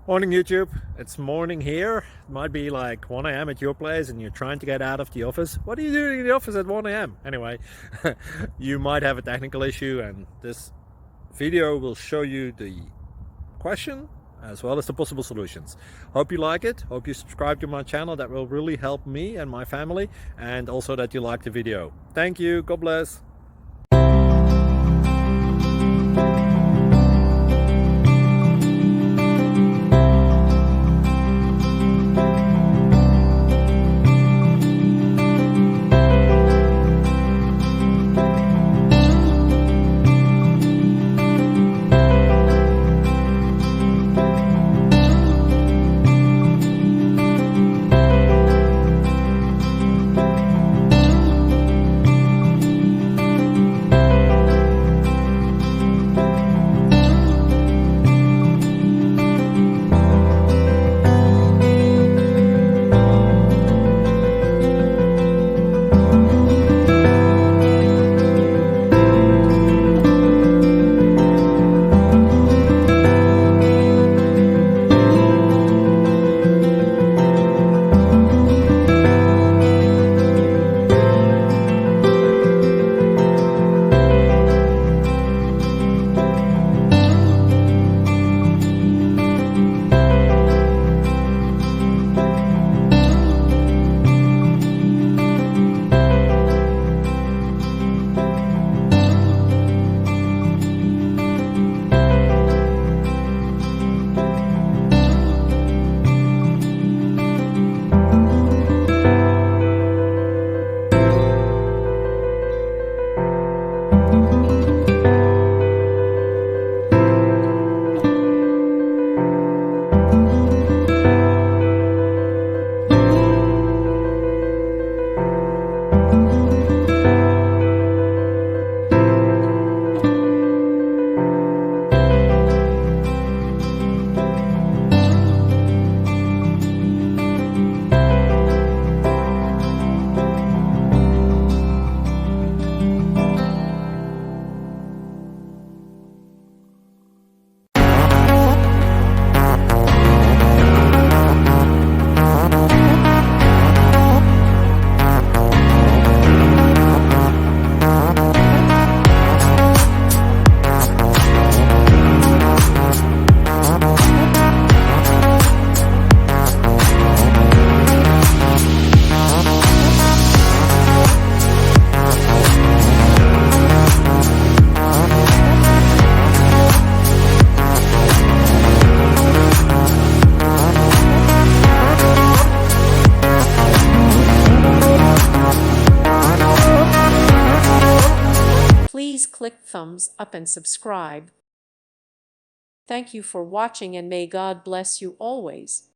Morning YouTube, it's morning here. It might be like 1 a.m. at your place and you're trying to get out of the office. What are you doing in the office at 1 a.m.? Anyway, you might have a technical issue and this video will show you the question as well as the possible solutions. Hope you like it, hope you subscribe to my channel. That will really help me and my family, and also that you like the video. Thank you, God bless. Please click thumbs up and subscribe. Thank you for watching, and may God bless you always.